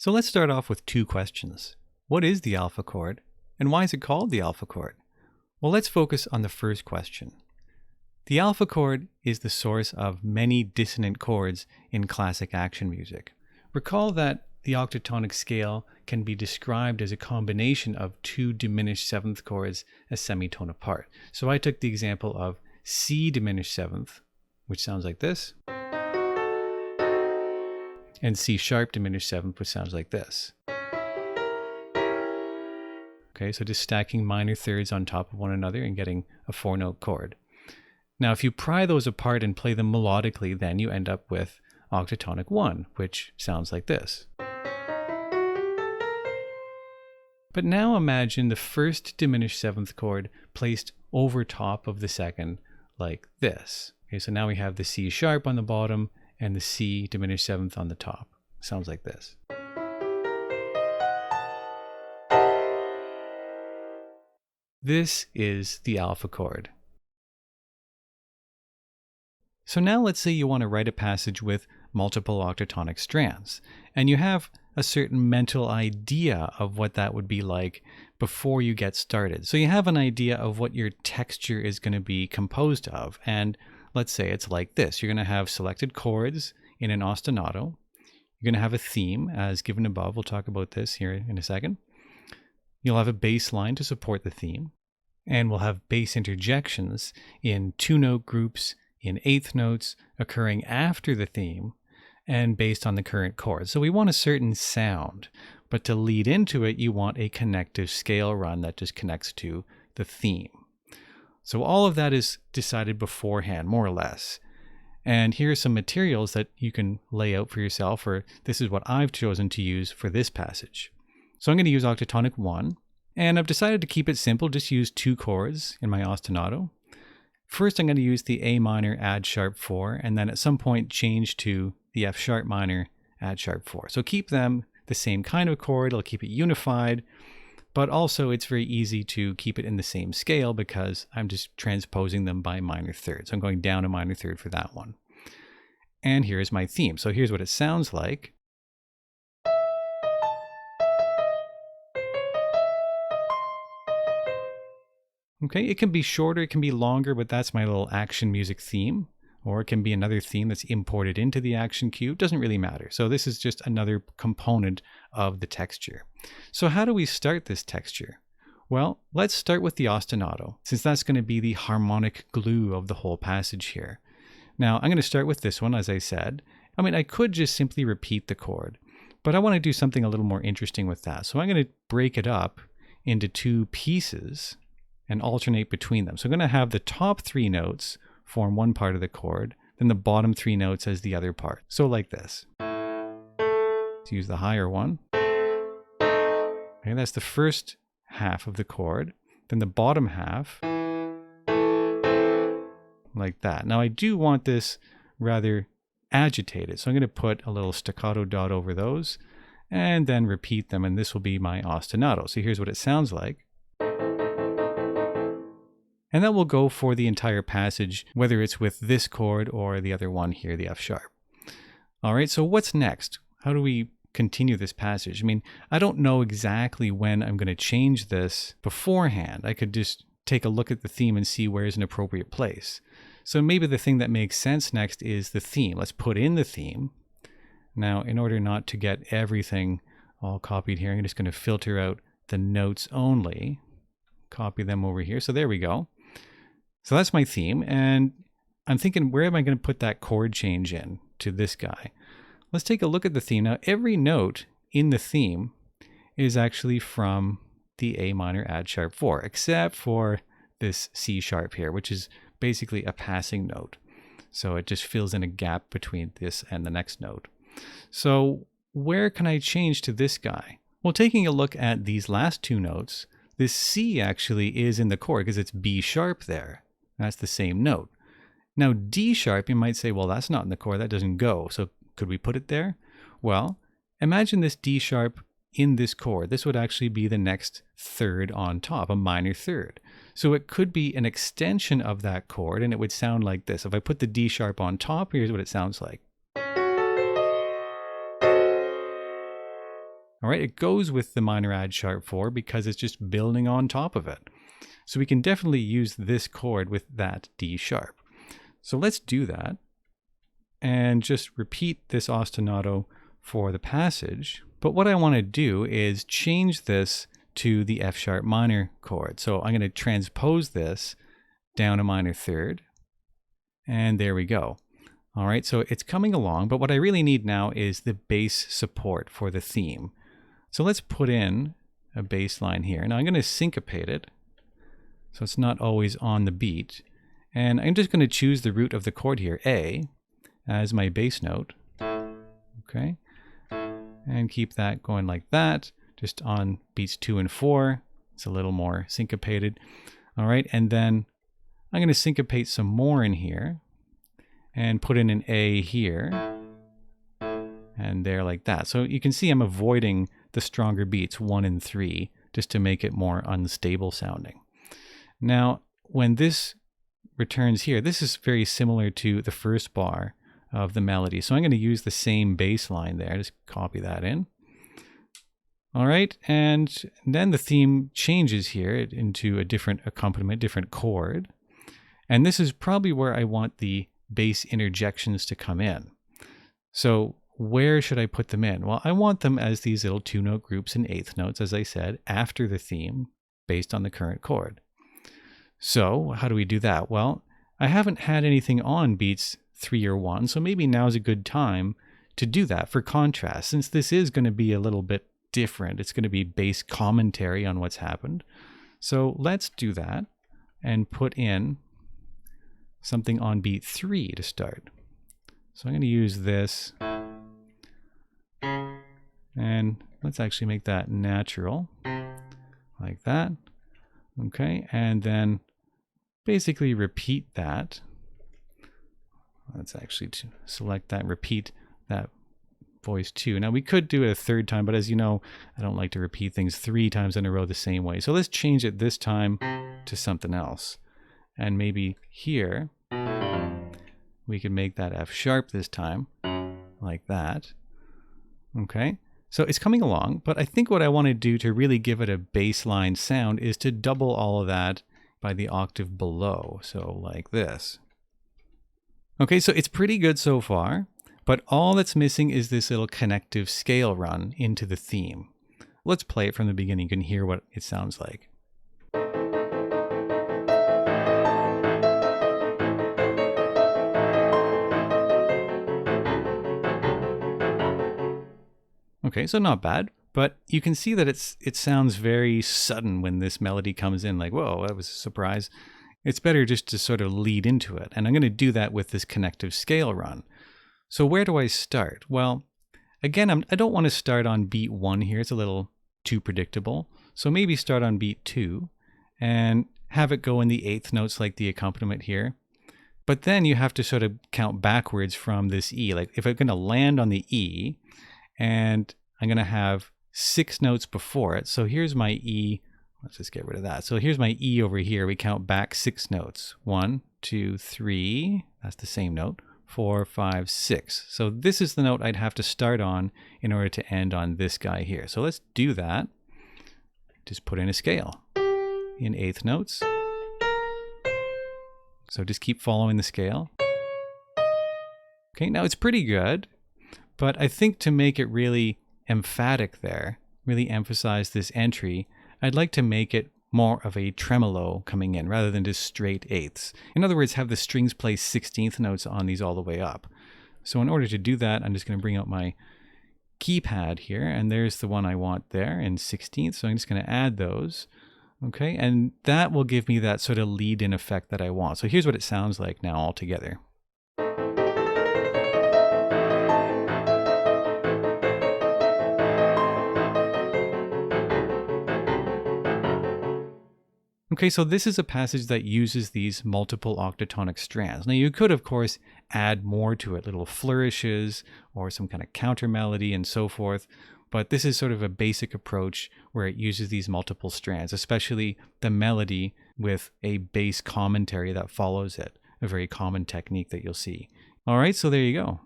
So let's start off with two questions. What is the alpha chord, and why is it called the alpha chord? Well, let's focus on the first question. The alpha chord is the source of many dissonant chords in classic action music. Recall that the octatonic scale can be described as a combination of two diminished seventh chords a semitone apart. So I took the example of C diminished seventh, which sounds like this, and C sharp diminished seventh, which sounds like this. Okay, so just stacking minor thirds on top of one another and getting a four-note chord. Now, if you pry those apart and play them melodically, then you end up with octatonic 1, which sounds like this. But now imagine the first diminished seventh chord placed over top of the second like this. Okay, so now we have the C sharp on the bottom and the C diminished seventh on the top. Sounds like this. This is the alpha chord. So now let's say you want to write a passage with multiple octatonic strands, and you have a certain mental idea of what that would be like before you get started. So you have an idea of what your texture is going to be composed of, and let's say it's like this. You're going to have selected chords in an ostinato. You're going to have a theme as given above. We'll talk about this here in a second. You'll have a bass line to support the theme, and we'll have bass interjections in two-note groups in eighth notes occurring after the theme and based on the current chord. So we want a certain sound, but to lead into it, you want a connective scale run that just connects to the theme. So all of that is decided beforehand, more or less. And here are some materials that you can lay out for yourself, or this is what I've chosen to use for this passage. So I'm going to use octatonic 1, and I've decided to keep it simple, just use two chords in my ostinato. First, I'm going to use the A minor add sharp 4, and then at some point change to the F sharp minor add sharp 4. So keep them the same kind of chord, it'll keep it unified, but also it's very easy to keep it in the same scale because I'm just transposing them by minor thirds. So I'm going down a minor third for that one. And here's my theme. So here's what it sounds like. Okay, it can be shorter, it can be longer, but that's my little action music theme. Or it can be another theme that's imported into the action cue. It doesn't really matter. So this is just another component of the texture. So how do we start this texture? Well, let's start with the ostinato, since that's going to be the harmonic glue of the whole passage here. Now, I'm going to start with this one, as I said. I mean, I could just simply repeat the chord, but I want to do something a little more interesting with that. So I'm going to break it up into two pieces and alternate between them. So I'm going to have the top three notes form one part of the chord, then the bottom three notes as the other part. So like this. Let's use the higher one. Okay, that's the first half of the chord. Then the bottom half, like that. Now I do want this rather agitated, so I'm going to put a little staccato dot over those and then repeat them, and this will be my ostinato. So here's what it sounds like. And that will go for the entire passage, whether it's with this chord or the other one here, the F sharp. All right, so what's next? How do we continue this passage? I mean, I don't know exactly when I'm going to change this beforehand. I could just take a look at the theme and see where is an appropriate place. So maybe the thing that makes sense next is the theme. Let's put in the theme. Now, in order not to get everything all copied here, I'm just going to filter out the notes only. Copy them over here. So there we go. So that's my theme, and I'm thinking, where am I going to put that chord change in to this guy? Let's take a look at the theme. Now, every note in the theme is actually from the A minor add sharp 4, except for this C sharp here, which is basically a passing note. So it just fills in a gap between this and the next note. So where can I change to this guy? Well, taking a look at these last two notes, this C actually is in the chord because it's B sharp there. That's the same note. Now D sharp, you might say, well, that's not in the chord, that doesn't go. So could we put it there? Well, imagine this D sharp in this chord. This would actually be the next third on top, a minor third. So it could be an extension of that chord, and it would sound like this. If I put the D sharp on top, here's what it sounds like. All right, it goes with the minor add sharp 4 because it's just building on top of it. So we can definitely use this chord with that D sharp. So let's do that and just repeat this ostinato for the passage. But what I want to do is change this to the F sharp minor chord. So I'm going to transpose this down a minor third. And there we go. All right, so it's coming along, but what I really need now is the bass support for the theme. So let's put in a bass line here. Now I'm going to syncopate it, so it's not always on the beat. And I'm just going to choose the root of the chord here, A, as my bass note. Okay, and keep that going like that, just on beats 2 and 4. It's a little more syncopated. All right, and then I'm going to syncopate some more in here and put in an A here and there like that. So you can see I'm avoiding the stronger beats 1 and 3 just to make it more unstable sounding. Now, when this returns here, this is very similar to the first bar of the melody. So I'm going to use the same bass line there. Just copy that in. All right, and then the theme changes here into a different accompaniment, different chord. And this is probably where I want the bass interjections to come in. So where should I put them in? Well, I want them as these little 2-note groups in eighth notes, as I said, after the theme, based on the current chord. So how do we do that? Well, I haven't had anything on beats 3 or 1, so maybe now's a good time to do that for contrast, since this is going to be a little bit different. It's going to be bass commentary on what's happened. So let's do that and put in something on beat 3 to start. So I'm going to use this. And let's actually make that natural, like that. Okay, and then basically repeat that. Let's actually select that, repeat that voice 2. Now we could do it a third time, but as you know, I don't like to repeat things 3 times in a row the same way. So let's change it this time to something else. And maybe here, we can make that F sharp this time, like that. Okay. So it's coming along, but I think what I want to do to really give it a bassline sound is to double all of that by the octave below. So like this. Okay, so it's pretty good so far, but all that's missing is this little connective scale run into the theme. Let's play it from the beginning. You can hear what it sounds like. Okay, so not bad, but you can see that it sounds very sudden when this melody comes in, like, whoa, that was a surprise. It's better just to sort of lead into it, and I'm going to do that with this connective scale run. So where do I start? Well, again, I don't want to start on beat 1 here. It's a little too predictable. So maybe start on beat 2 and have it go in the eighth notes like the accompaniment here. But then you have to sort of count backwards from this E. Like if I'm going to land on the E, and I'm going to have 6 notes before it. So here's my E. Let's just get rid of that. So here's my E over here. We count back 6 notes. 1, 2, 3. That's the same note. 4, 5, 6. So this is the note I'd have to start on in order to end on this guy here. So let's do that. Just put in a scale in eighth notes. So just keep following the scale. Okay, now it's pretty good. But I think to make it really emphatic there, really emphasize this entry, I'd like to make it more of a tremolo coming in rather than just straight eighths. In other words, have the strings play 16th notes on these all the way up. So in order to do that, I'm just going to bring out my keypad here, and there's the one I want there in 16th. So I'm just going to add those. Okay, and that will give me that sort of lead-in effect that I want. So here's what it sounds like now all together. Okay, so this is a passage that uses these multiple octatonic strands. Now you could, of course, add more to it, little flourishes or some kind of counter melody and so forth, but this is sort of a basic approach where it uses these multiple strands, especially the melody with a bass commentary that follows it, a very common technique that you'll see. All right, so there you go.